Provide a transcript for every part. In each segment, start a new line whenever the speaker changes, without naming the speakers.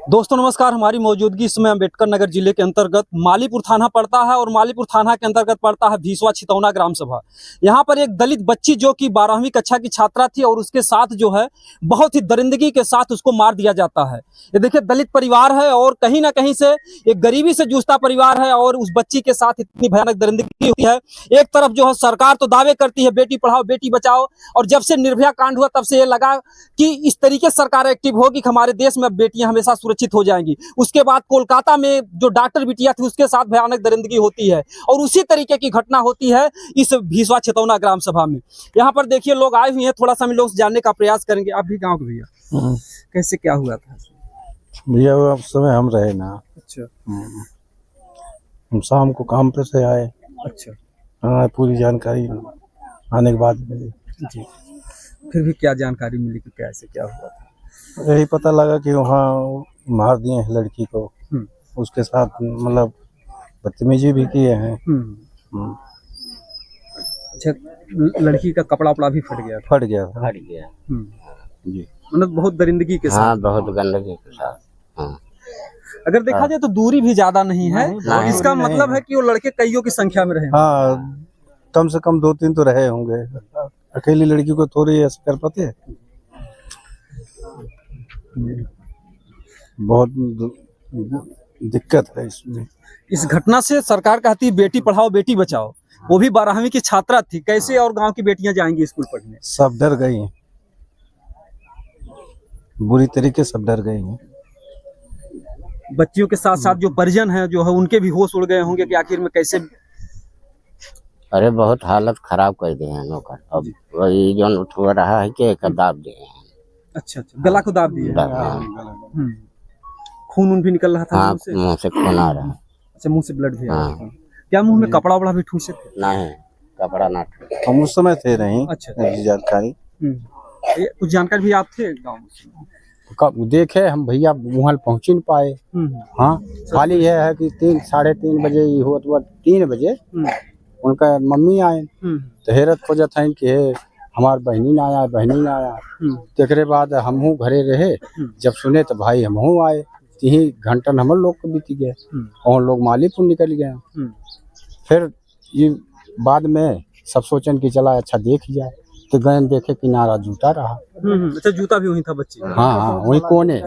दोस्तों नमस्कार। हमारी मौजूदगी इस समय अम्बेडकर नगर जिले के अंतर्गत मालीपुर थाना पड़ता है और मालीपुर थाना के अंतर्गत पड़ता है भीसवा छितौना ग्राम सभा। यहाँ पर एक दलित बच्ची जो कि 12वीं कक्षा की छात्रा थी और उसके साथ जो है बहुत ही दरिंदगी के साथ उसको मार दिया जाता है। ये देखिए दलित परिवार है और कहीं ना कहीं से एक गरीबी से जूझता परिवार है और उस बच्ची के साथ इतनी भयानक दरिंदगी होती है। एक तरफ जो है सरकार तो दावे करती है बेटी पढ़ाओ बेटी बचाओ, और जब से निर्भया कांड हुआ तब से ये लगा कि इस तरीके सरकार एक्टिव होगी कि हमारे देश में बेटियां हमेशा सुरक्षित हो जाएंगी। उसके बाद कोलकाता में जो डॉक्टर बिटिया थी उसके साथ भयानक दरिंदगी होती है और उसी तरीके की घटना होती है इस भीसवा छितौना ग्राम सभा में। यहाँ पर देखिए लोग आए हुए हैं, थोड़ा सा हम लोग जानने का प्रयास करेंगे। आप भी गाँव के भैया, कैसे क्या हुआ था
भैया? वो अब समय हम रहे ना।
अच्छा,
हम शाम को काम पे से आए।
अच्छा,
हाँ, पूरी जानकारी आने के बाद मिली।
जी। फिर भी क्या जानकारी मिली कि कैसे क्या हुआ था?
यही पता लगा कि वहाँ मार दिए हैं लड़की को। उसके साथ मतलब बदतमीजी भी किए हैं।
अच्छा, लड़की का कपड़ा उपड़ा भी फट गया था?
फट गया था। जी,
मतलब बहुत दरिंदगी के साथ।
हाँ, बहुत गंदगी के साथ। हाँ।
अगर देखा जाए तो दूरी भी ज्यादा नहीं है, इसका मतलब है कि वो लड़के कईयों की संख्या में रहे।
हाँ, कम से कम 2-3 तो रहे होंगे। अकेली लड़की को थोड़ी ऐसे कर पाते हैं। बहुत दिक्कत है इसमें।
इस घटना से सरकार कहती है बेटी पढ़ाओ बेटी बचाओ, वो भी 12वीं की छात्रा थी। कैसे और गांव की बेटियां जाएंगी स्कूल पढ़ने?
सब डर गई हैं, बुरी तरीके से सब डर गई हैं।
बच्चियों के साथ साथ जो परिजन हैं जो है उनके भी होश उड़ गए होंगे कि आखिर में कैसे।
अरे बहुत हालत खराब कर दिए हैं लोग। अब वही जो उठवा रहा है कि दाब दिए हैं।
अच्छा, गला को दाब दिए। खून उन भी निकल रहा था?
हाँ, मुंह से खून आ रहा है।
अच्छा, मुंह से ब्लड भी आ रहा था। क्या मुंह में कपड़ा वपड़ा भी ठूसे थे?
नहीं, कपड़ा ना।
हम उस समय थे नहीं।
अच्छा,
जानकारी
कुछ जानकारी भी आप थे गाँव में?
देखे हम भैया वहाँ पहुँच नहीं पाए। हाँ, खाली यह है कि 3-3:30 बजे ही हो तो 3 बजे उनका मम्मी आए तो हैरत हो जाता है कि हमार बहनी ना आया। तेकरे बाद हमहू घरे रहे, जब सुने तो भाई हमहू आए। 3 घंटा हम लोग को बीत गए और लोग मालीपुर निकल गए। फिर ये बाद में सब सोचन कि चला अच्छा देख जाए तो गए देखे किनारा जूता रहा।
अच्छा, जूता भी वही था बच्ची?
हाँ, वही कोने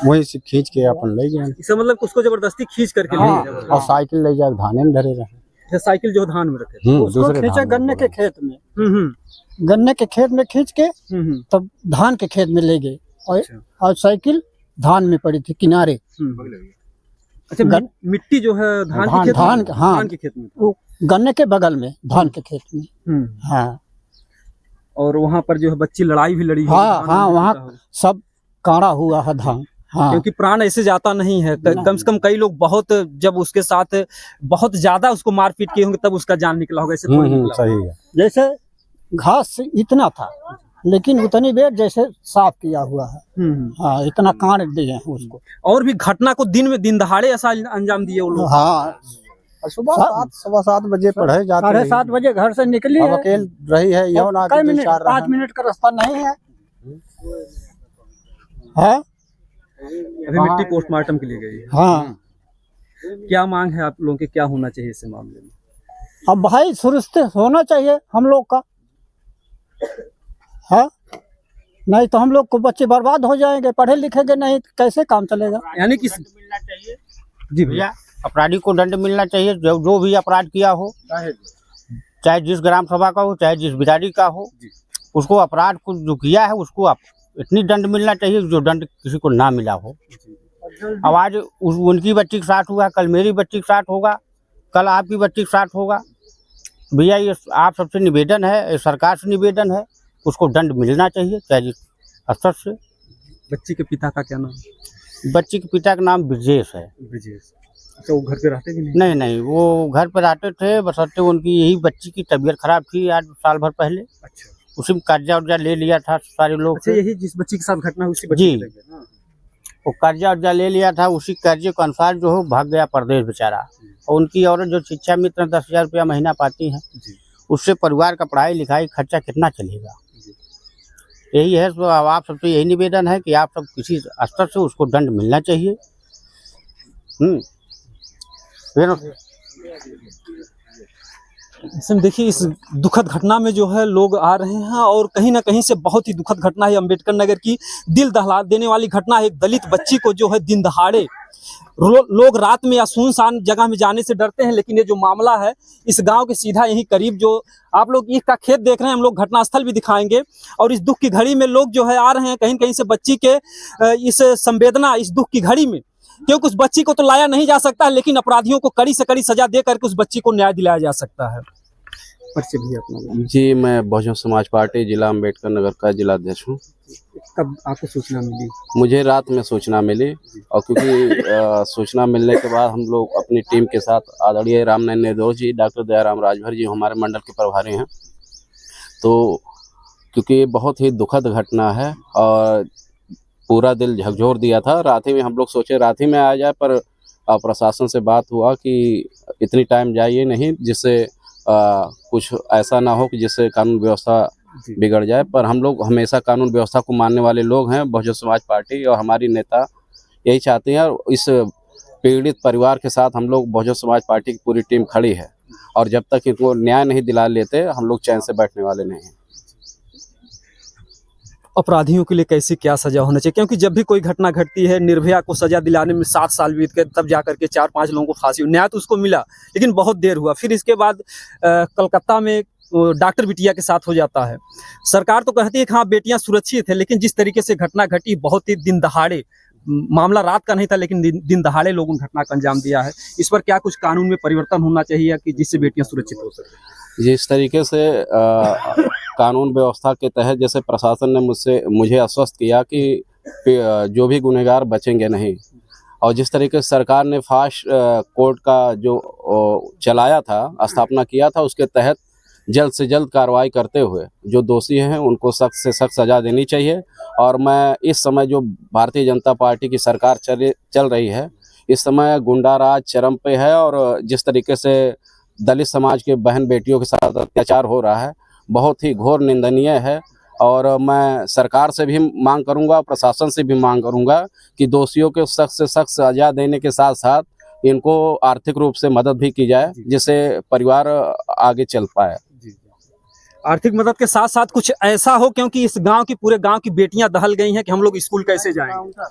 वही से खींच के अपन ले गए।
इसका मतलब उसको जबरदस्ती खींच करके ले गए?
और साइकिल ले जाए धाने में धरे रहे।
साइकिल जो धान में रखे
उसको खींचा
गन्ने के खेत में। गन्ने के खेत में खींच के तब धान के खेत में ले गए और साइकिल धान में पड़ी थी किनारे।
अच्छा, मिट्टी जो है धान के खेत में
वो गन्ने के बगल में धान के खेत में। हाँ,
और वहाँ पर जो है बच्ची लड़ाई भी लड़ी।
हाँ, वहाँ सब काड़ा हुआ है धान। हाँ,
क्योंकि प्राण ऐसे जाता नहीं है। कम से कम कई लोग बहुत जब उसके साथ बहुत ज्यादा उसको मारपीट किए होंगे तब उसका जान निकला होगा। ऐसे थोड़ी निकला।
सही है।
जैसे घास इतना था लेकिन उतनी देर जैसे साफ किया हुआ है। हाँ, इतना काट दिए हैं उसको।
और भी घटना को दिन दहाड़े ऐसा अंजाम दिए वो लोग।
हाँ,
सुबह 7-7 बजे पढ़े जाते।
7:30 बजे घर से निकली
अब अकेल रही है।
5 मिनट का रास्ता नहीं है। हाँ,
अभी मिट्टी पोस्टमार्टम के लिए गई है।
हाँ,
क्या मांग है आप लोगों के, क्या होना चाहिए इस मामले में?
अब भाई सुरक्षित होना चाहिए हम लोग का। हाँ, नहीं तो हम लोग को बच्चे बर्बाद हो जाएंगे, पढ़े लिखेंगे नहीं तो कैसे काम चलेगा?
यानी कि
जी भैया, अपराधी को दंड मिलना चाहिए। जो भी अपराध किया हो, चाहे जिस ग्राम सभा का हो चाहे जिस बिरादरी का हो, उसको अपराध को जो किया है उसको इतनी दंड मिलना चाहिए जो दंड किसी को ना मिला हो। अब आज उनकी बच्ची के साथ हुआ, कल मेरी बच्ची के साथ होगा, कल आपकी बच्ची के साथ होगा। भैया ये आप सबसे निवेदन है, सरकार से निवेदन है, उसको दंड मिलना चाहिए चाहे जिस स्तर से।
बच्ची के पिता का क्या नाम?
बच्ची के पिता का नाम ब्रजेश है।
ब्रजेश। अच्छा, वो घर पे रहते भी नहीं?
नहीं, वो घर पे रहते थे, बसरते उनकी यही बच्ची की तबीयत खराब थी आज साल भर पहले।
अच्छा,
उसी में कर्जा उर्जा ले लिया था सारे लोग।
अच्छा, यही जिस बच्ची के साथ घटना हुई उसी बच्ची
जी। वो कर्जा उर्जा ले लिया था, उसी कर्जे के अनुसार जो है भाग गया परदेश बेचारा। और उनकी औरत जो शिक्षा मित्र 10,000 रुपया महीना पाती है, उससे परिवार का पढ़ाई लिखाई खर्चा कितना चलेगा। यही है, तो अब आप सबसे यही निवेदन है कि आप सब किसी स्तर से उसको दंड मिलना चाहिए। फिर
इसमें देखिए, इस दुखद घटना में जो है लोग आ रहे हैं और कहीं ना कहीं से बहुत ही दुखद घटना है अम्बेडकर नगर की। दिल दहला देने वाली घटना है। एक दलित बच्ची को जो है दिन दहाड़े लोग रात में या सुनसान जगह में जाने से डरते हैं, लेकिन ये जो मामला है इस गांव के सीधा यहीं करीब, जो आप लोग ईख का खेत देख रहे हैं, हम लोग घटनास्थल भी दिखाएंगे। और इस दुख की घड़ी में लोग जो है आ रहे हैं कहीं कहीं से बच्ची के इस संवेदना, इस दुख की घड़ी में, क्योंकि उस बच्ची को तो लाया नहीं जा सकता, लेकिन अपराधियों को कड़ी से कड़ी सजा दे करके उस बच्ची को न्याय दिलाया जा सकता है। परिचय भी अपना।
जी, मैं बहुजन समाज पार्टी जिला अम्बेडकर नगर का जिला अध्यक्ष हूँ।
कब आपको सूचना मिली?
मुझे रात में सूचना मिली, और क्योंकि सूचना मिलने के बाद हम लोग अपनी टीम के साथ आदरणीय रामनयन निर्दोष जी, डॉक्टर दयाराम राजभर जी हमारे मंडल के प्रभारी हैं, तो क्योंकि बहुत ही दुखद घटना है और पूरा दिल झकझोर दिया था। रात ही में हम लोग सोचे रात ही में आ जाए, पर प्रशासन से बात हुआ कि इतनी टाइम जाइए नहीं, जिससे कुछ ऐसा ना हो कि जिससे कानून व्यवस्था बिगड़ जाए। पर हम लोग हमेशा कानून व्यवस्था को मानने वाले लोग हैं। बहुजन समाज पार्टी और हमारी नेता यही चाहते हैं, और इस पीड़ित परिवार के साथ हम लोग बहुजन समाज पार्टी की पूरी टीम खड़ी है, और जब तक इनको न्याय नहीं दिला लेते हम लोग चैन से बैठने वाले नहीं हैं।
अपराधियों के लिए कैसी क्या सजा होना चाहिए? क्योंकि जब भी कोई घटना घटती है, निर्भया को सजा दिलाने में 7 साल बीत गए, तब जाकर के 4-5 लोगों को फांसी हुई। न्याय तो उसको मिला, लेकिन बहुत देर हुआ। फिर इसके बाद कलकत्ता में डॉक्टर बिटिया के साथ हो जाता है। सरकार तो कहती है कि हाँ बेटियां सुरक्षित है, लेकिन जिस तरीके से घटना घटी, बहुत ही दिन दहाड़े, मामला रात का नहीं था, लेकिन दिन दहाड़े लोगों ने घटना का अंजाम दिया है। इस पर क्या कुछ कानून में परिवर्तन होना चाहिए कि जिससे बेटियां सुरक्षित हो सकें?
जिस तरीके से कानून व्यवस्था के तहत जैसे प्रशासन ने मुझे आश्वस्त किया कि जो भी गुनहगार बचेंगे नहीं, और जिस तरीके से सरकार ने फास्ट कोर्ट का जो चलाया था, स्थापना किया था, उसके तहत जल्द से जल्द कार्रवाई करते हुए जो दोषी हैं उनको सख्त से सख्त सजा देनी चाहिए। और मैं इस समय जो भारतीय जनता पार्टी की सरकार चल रही है, इस समय गुंडा राज चरम पे है, और जिस तरीके से दलित समाज के बहन बेटियों के साथ अत्याचार हो रहा है, बहुत ही घोर निंदनीय है। और मैं सरकार से भी मांग करूंगा, प्रशासन से भी मांग करूंगा कि दोषियों को सख्त से सख्त सजा देने के साथ साथ इनको आर्थिक रूप से मदद भी की जाए, जिससे परिवार आगे चल पाए।
आर्थिक मदद के साथ साथ कुछ ऐसा हो, क्योंकि इस गांव की, पूरे गांव की बेटियां दहल गई हैं कि हम लोग स्कूल कैसे जाएंगे।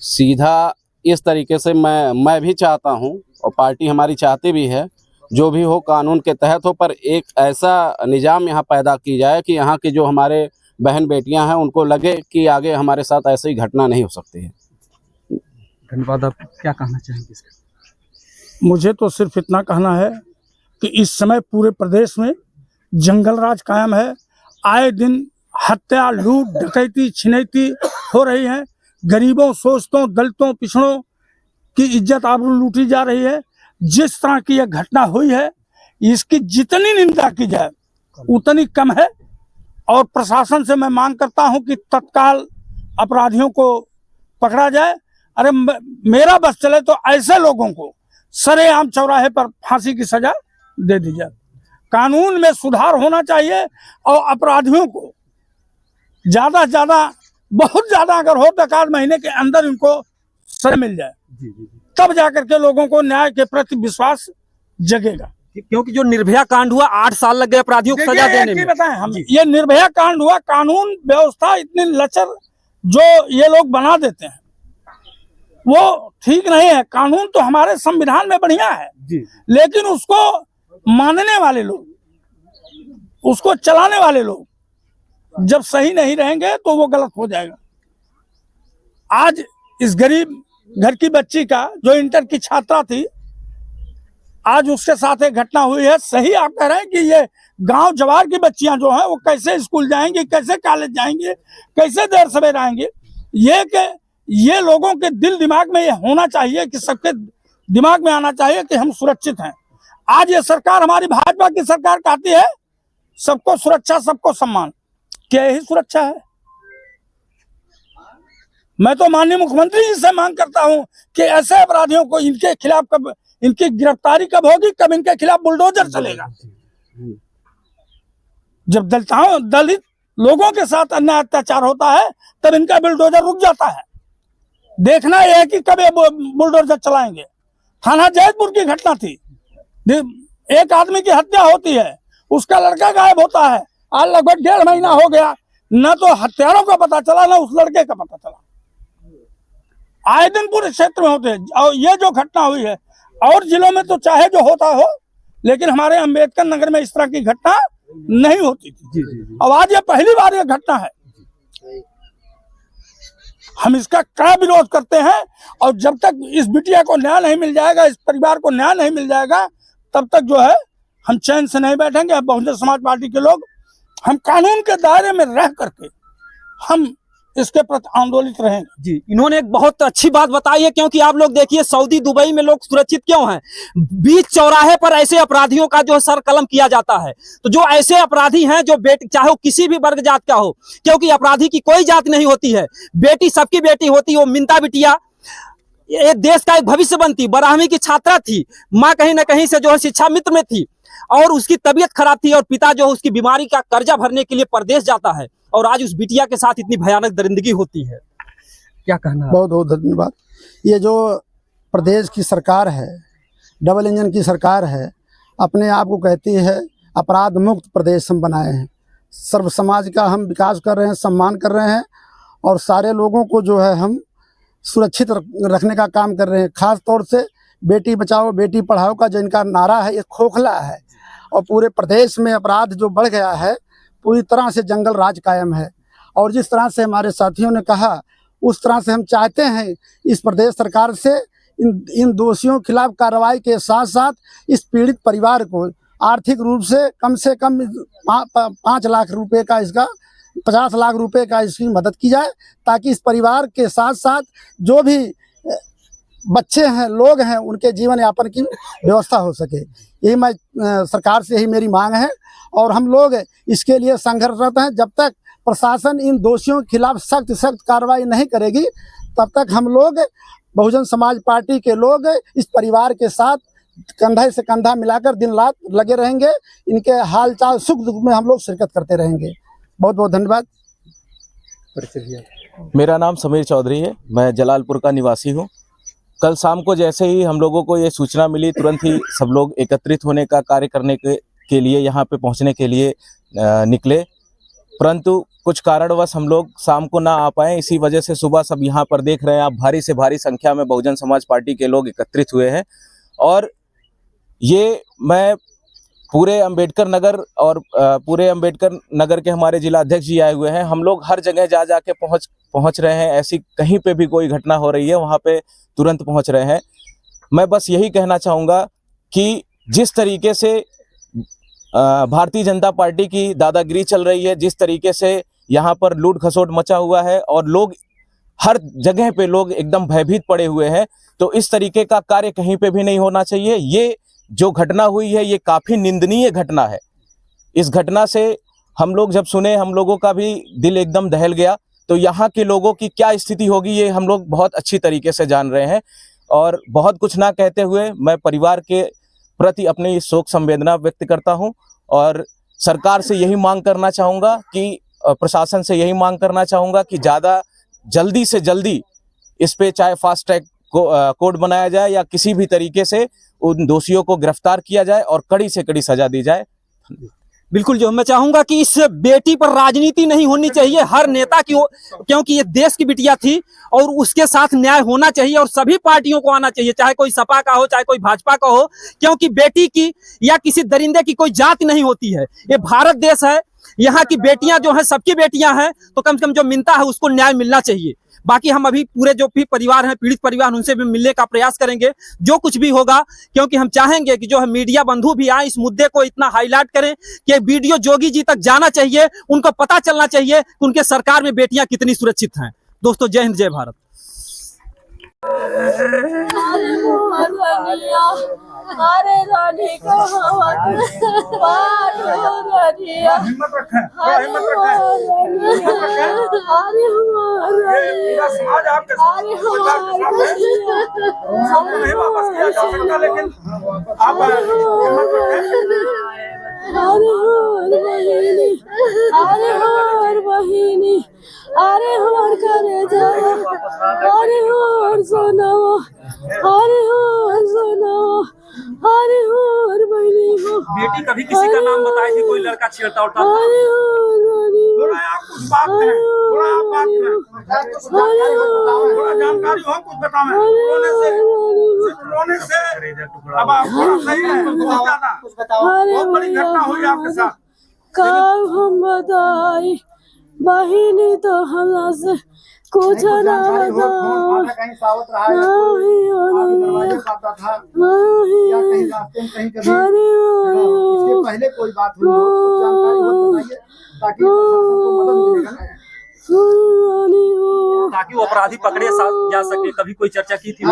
सीधा इस तरीके से मैं भी चाहता हूं, और पार्टी हमारी चाहती भी है, जो भी हो कानून के तहत हो, पर एक ऐसा निजाम यहाँ पैदा की जाए कि यहाँ के जो हमारे बहन बेटियां हैं उनको लगे कि आगे हमारे साथ ऐसी घटना नहीं हो सकती है।
धन्यवाद। आप क्या कहना चाहेंगे?
मुझे तो सिर्फ इतना कहना है कि इस समय पूरे प्रदेश में जंगल राज कायम है। आए दिन हत्या, लूट, डकैती, छिनैती हो रही है। गरीबों, शोषितों, दलितों, पिछड़ों की इज्जत आबरू लूटी जा रही है। जिस तरह की यह घटना हुई है, इसकी जितनी निंदा की जाए उतनी कम है। और प्रशासन से मैं मांग करता हूं कि तत्काल अपराधियों को पकड़ा जाए। अरे मेरा बस चले तो ऐसे लोगों को सरेआम चौराहे पर फांसी की सजा दे दी जाए। कानून में सुधार होना चाहिए, और अपराधियों को ज्यादा से ज्यादा, बहुत ज्यादा अगर हो तो 1 महीने के अंदर इनको सजा मिल जाए, तब जाकर के लोगों को न्याय के प्रति विश्वास जगेगा।
क्योंकि जो निर्भया कांड हुआ, 8 साल लग गए अपराधियों को सजा देने में।
बताएं हम, ये निर्भया कांड हुआ, कानून व्यवस्था इतनी लचर जो ये लोग बना देते हैं वो ठीक नहीं है। कानून तो हमारे संविधान में बढ़िया है, लेकिन उसको मानने वाले लोग, उसको चलाने वाले लोग जब सही नहीं रहेंगे तो वो गलत हो जाएगा। आज इस गरीब घर की बच्ची का, जो इंटर की छात्रा थी, आज उसके साथ एक घटना हुई है। सही आप कह रहे हैं कि ये गांव जवार की बच्चियां जो हैं वो कैसे स्कूल जाएंगी, कैसे कॉलेज जाएंगे, कैसे देर सवेर आएंगे। ये लोगों के दिल दिमाग में ये होना चाहिए कि सबके दिमाग में आना चाहिए कि हम सुरक्षित हैं। आज ये सरकार, हमारी भाजपा की सरकार कहती है सबको सुरक्षा, सबको सम्मान। क्या यही सुरक्षा है? मैं तो माननीय मुख्यमंत्री जी से मांग करता हूं कि ऐसे अपराधियों को इनके खिलाफ कब इनकी गिरफ्तारी कब होगी, कब इनके खिलाफ बुलडोजर चलेगा। जब दलित लोगों के साथ अन्याय अत्याचार होता है तब इनका बुलडोजर रुक जाता है। देखना यह है कि कब ये बुलडोजर चलाएंगे। थाना जैदपुर की घटना थी, एक आदमी की हत्या होती है, उसका लड़का गायब होता है। आज लगभग 1.5 महीना हो गया, न तो हत्यारों का पता चला न उस लड़के का पता चला। आए दिन पूरे क्षेत्र में होते हैं। और ये जो घटना हुई है और जिलों में तो चाहे जो होता हो, लेकिन हमारे अंबेडकर नगर में इस तरह की घटना नहीं होती थी। अब आज ये पहली बार ये घटना है। हम इसका कड़ा विरोध करते हैं और जब तक इस बिटिया को न्याय नहीं मिल जाएगा, इस परिवार को न्याय नहीं मिल जाएगा, तब तक जो है हम चैन से नहीं बैठेंगे। बहुजन समाज पार्टी के लोग हम कानून के दायरे में रह करके हम इसके प्रति आंदोलित रहेंगे।
जी, इन्होंने एक बहुत अच्छी बात बताई है, क्योंकि आप लोग देखिए सऊदी दुबई में लोग सुरक्षित क्यों हैं? बीच चौराहे पर ऐसे अपराधियों का जो है सर कलम किया जाता है। तो जो ऐसे अपराधी हैं, जो बेटी चाहे वो किसी भी वर्ग जात का हो, क्योंकि अपराधी की कोई जात नहीं होती है, बेटी सबकी बेटी होती है। वो मिंता बिटिया ये देश का एक भविष्य बनती, 12वीं की छात्रा थी, माँ कहीं ना कहीं से जो है शिक्षा मित्र में थी और उसकी तबीयत खराब थी और पिता जो है उसकी बीमारी का कर्जा भरने के लिए परदेश जाता है और आज उस बिटिया के साथ इतनी भयानक दरिंदगी होती है। क्या कहना है?
बहुत बहुत धन्यवाद। ये जो प्रदेश की सरकार है, डबल इंजन की सरकार है, अपने आप को कहती है अपराध मुक्त प्रदेश हम बनाए हैं। सर्व समाज का हम विकास कर रहे हैं, सम्मान कर रहे हैं और सारे लोगों को जो है हम सुरक्षित रखने का काम कर रहे हैं। खास तौर से बेटी बचाओ बेटी पढ़ाओ का जो इनका नारा है ये खोखला है और पूरे प्रदेश में अपराध जो बढ़ गया है, पूरी तरह से जंगल राज कायम है। और जिस तरह से हमारे साथियों ने कहा, उस तरह से हम चाहते हैं इस प्रदेश सरकार से इन दोषियों के खिलाफ कार्रवाई के साथ साथ इस पीड़ित परिवार को आर्थिक रूप से कम 5 लाख रुपए का, इसका 50 लाख रुपए का इसकी मदद की जाए, ताकि इस परिवार के साथ साथ जो भी बच्चे हैं, लोग हैं, उनके जीवन यापन की व्यवस्था हो सके। यही मैं सरकार से यही मेरी मांग है और हम लोग इसके लिए संघर्षरत हैं। जब तक प्रशासन इन दोषियों के खिलाफ सख्त कार्रवाई नहीं करेगी, तब तक हम लोग बहुजन समाज पार्टी के लोग इस परिवार के साथ कंधा से कंधा मिलाकर दिन रात लगे रहेंगे। इनके हाल चाल सुख दुख में हम लोग शिरकत करते रहेंगे। बहुत बहुत धन्यवाद।
मेरा नाम समीर चौधरी है, मैं जलालपुर का निवासी हूँ। कल शाम को जैसे ही हम लोगों को ये सूचना मिली, तुरंत ही सब लोग एकत्रित होने का कार्य करने के लिए यहाँ पे पहुँचने के लिए निकले, परंतु कुछ कारणवश हम लोग शाम को ना आ पाए। इसी वजह से सुबह सब यहाँ पर देख रहे हैं आप, भारी से भारी संख्या में बहुजन समाज पार्टी के लोग एकत्रित हुए हैं। और ये मैं पूरे अंबेडकर नगर और पूरे अंबेडकर नगर के हमारे जिला अध्यक्ष जी आए हुए हैं। हम लोग हर जगह जा के पहुंच रहे हैं। ऐसी कहीं पे भी कोई घटना हो रही है वहाँ पे तुरंत पहुंच रहे हैं। मैं बस यही कहना चाहूँगा कि जिस तरीके से भारतीय जनता पार्टी की दादागिरी चल रही है, जिस तरीके से यहाँ पर लूट खसोट मचा हुआ है और लोग हर जगह पे लोग एकदम भयभीत पड़े हुए हैं, तो इस तरीके का कार्य कहीं पे भी नहीं होना चाहिए। ये जो घटना हुई है ये काफ़ी निंदनीय घटना है। इस घटना से हम लोग जब सुने, हम लोगों का भी दिल एकदम दहल गया। तो यहाँ के लोगों की क्या स्थिति होगी ये हम लोग बहुत अच्छी तरीके से जान रहे हैं। और बहुत कुछ ना कहते हुए मैं परिवार के प्रति अपनी शोक संवेदना व्यक्त करता हूँ और सरकार से यही मांग करना चाहूँगा कि प्रशासन से यही मांग करना चाहूँगा कि ज़्यादा जल्दी से जल्दी इस पे चाहे फास्ट ट्रैक कोड बनाया जाए या किसी भी तरीके से उन दोषियों को गिरफ्तार किया जाए और कड़ी से कड़ी सजा दी जाए।
बिल्कुल, जो मैं चाहूंगा कि इस बेटी पर राजनीति नहीं होनी चाहिए हर नेता की, क्योंकि ये देश की बिटिया थी और उसके साथ न्याय होना चाहिए और सभी पार्टियों को आना चाहिए, चाहे कोई सपा का हो चाहे कोई भाजपा का हो, क्योंकि बेटी की या किसी दरिंदे की कोई जात नहीं होती है। ये भारत देश है, यहाँ की बेटियां जो है सबकी बेटियां हैं, तो कम से कम जो मिलता है उसको न्याय मिलना चाहिए। बाकी हम अभी पूरे जो भी परिवार हैं, पीड़ित परिवार, उनसे भी मिलने का प्रयास करेंगे जो कुछ भी होगा, क्योंकि हम चाहेंगे कि जो है मीडिया बंधु भी आए, इस मुद्दे को इतना हाईलाइट करें कि वीडियो जोगी जी तक जाना चाहिए, उनको पता चलना चाहिए कि उनके सरकार में बेटियां कितनी सुरक्षित हैं। दोस्तों, जय हिंद, जय भारत।
रानिया, अरे रानी को पारो रानिया,
हिम्मत रखें,
अरे
हिम्मत रखें, हिम्मत रखें।
अरे हमारा
पूरा समाज आपके साथ
अरे
है। सबको नहीं वापस किया जा सकता, लेकिन आप हिम्मत रखें।
अरे हर बहिनी, अरे हर करे जाओ, अरे हर सुनो, अरे हर सुनो, अरे हर बहिनी हो।
बेटी कभी किसी का नाम बताई थी, कोई लड़का छेड़ता उड़ता था?
अरे हर बहिनी,
थोड़ा आप कुछ बात करें, थोड़ा आप बात करें, थोड़ा जानकारी हो, कुछ बताओ। रोने से अब आप थोड़ा सही है, बहुत ज्यादा बहुत बड़ी घटना हुई आपके साथ।
काम हम बताई बहिनी तो हमरा से कुछ ना बताओ,
पहले कोई बात हुई हो, जानकारी हो तो बताइए, ताकि
ताकि वो अपराधी पकड़े जा सके। कभी कोई चर्चा की थी?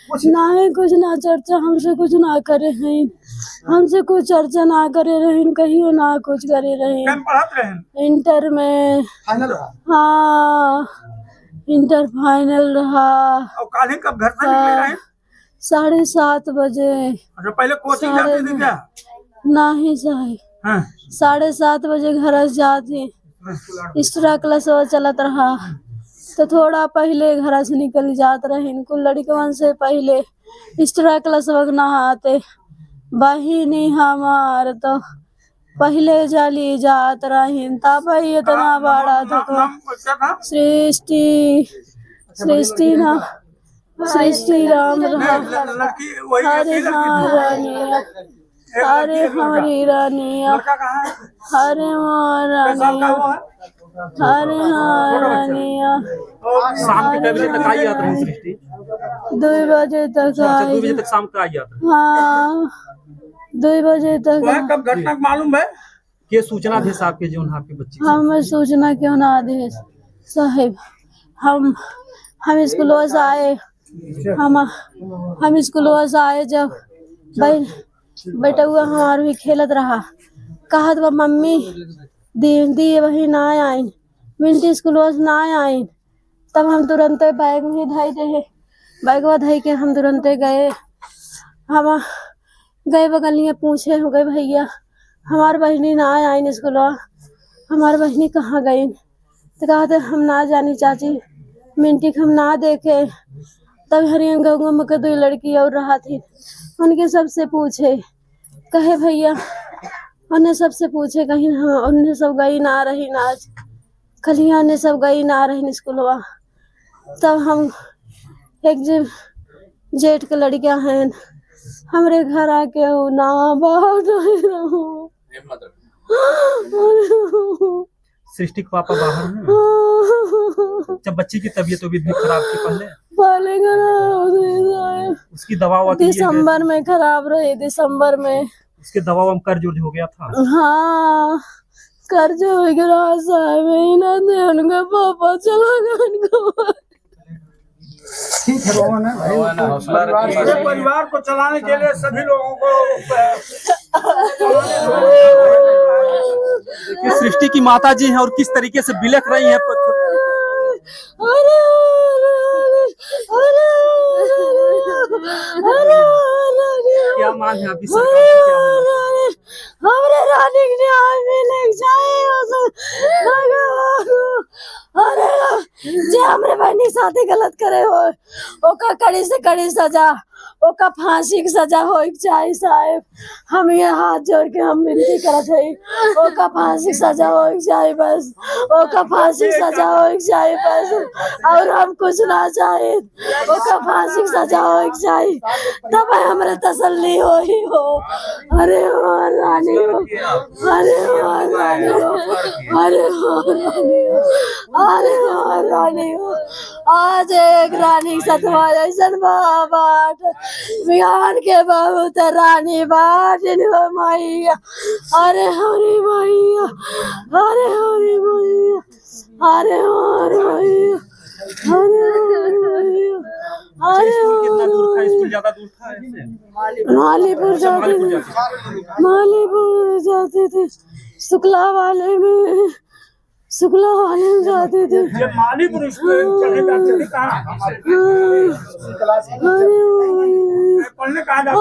नहीं, कुछ ना चर्चा हमसे कुछ ना करे हैं, हमसे कुछ चर्चा ना करे रहे, कहियो ना कुछ करे रहे।
पढ़त रहे
इंटर में
फाइनल रहा।
हाँ, इंटर फाइनल रहा।
और काले कब घर से निकले रहे?
7:30 बजे।
अच्छा, पहले कोचिंग जाती थी क्या?
नहीं साहब,
हाँ।
7:30 बजे घर से जाती, एक्स्ट्रा क्लास चलत रहा, तो थोड़ा पहले घर से निकल जात रहे। कुल लड़कन से पहले एक्स्ट्रा क्लास नहाते, बहिनी हमार तो पहले जली जात रही, तब इतना बड़ा धक्का। सृष्टि, सृष्टि ना, सृष्टि राम रहा। अरे हाँ रानिया, अरे हमारी रानिया, अरे हाँ रानिया, अरे हाँ रानिया।
शाम के 2 बजे तक आई जाती रही सृष्टि?
2 बजे तक
2 बजे तक शाम को आई जाती?
हाँ, 2 बजे तक।
कब घटना मालूम है?
के सूचना दे साहब के जो आपके बच्चे?
हमें सूचना क्यों ना दे साहिब, हम स्कूल से आए, हम स्कूल से आए, जब बेटा हुआ हमार भी खेलत रहा, कहा तो मम्मी दी वही ना आई, मिनटी स्कूल से ना आई, तब हम तुरंत बैग में धाई दे, बैगवा धाई के हम तुरंत गए। हम गए बगलिए पूछे, हो गए भैया हमार बहनी ना आई स्कूल, हमार बहनी कहाँ गई? तो कहा थे हम ना जानी चाची, मिनटी हम ना देखे। तब हरियन गंगा में 2 लड़की और रहा थी, उनके सबसे पूछे, कहे भैया उन्हें सबसे पूछे, कहीं उन्हें सब गई ना रही नाच, खलिया ने सब गई ना रही स्कूलवा। तब हम एक जेठ के लड़कियां हैं, हमरे घर आके हो ना बहुत
सृष्टि के पापा बाहर हैं? जब बच्ची की तबीयत खराब थी पहले उसकी दवा
दिसंबर में खराब रही, दिसंबर में
उसके दवा कर्ज उर्ज हो गया था।
हाँ, कर्ज हो गया साहब, ना दे उनका पापा चला गया।
ठीक है रोहन है,
परिवार को चलाने के लिए सभी लोगों को
सृष्टि की माता जी हैं और किस तरीके से बिलख रही हैं। क्या मांग है आपकी सरकार से? क्या
हमारे रानी के न्याय अरे जे हमरे बहनी साथी गलत करे हो, ओका कड़ी से कड़ी सजा, ओका फांसी की सजा हो चाहिए साहब। हम ये हाथ जोड़ के हम विनती करत है, ओका फांसी की सजा हो चाहिए बस, ओका फांसी की सजा हो चाहिए बस, और हम कुछ ना चाहे, ओका फांसी की सजा हो चाहिए, तब हमारे तसल्ली हो। अरे रानी हो, अरे रानी हो, अरे रानी हो, अरे रानी हो। आज एक रानी सतवा जैसन बाट, बिहार के बहुत रानी बाट मैया, अरे हरी मैया, अरे हरी मैया, अरे हरी मैया, अरे हरी मैया, अरे
स्कूल कितना दूर था? स्कूल ज्यादा दूर था ऐसे?
मालीपुर जाते थे, मालीपुर जाते थे, शुक्ला वाले में जाते थे।
ये मालीपुर स्कूल चले जाते कहाँ? पढ़ने कहाँ जाते?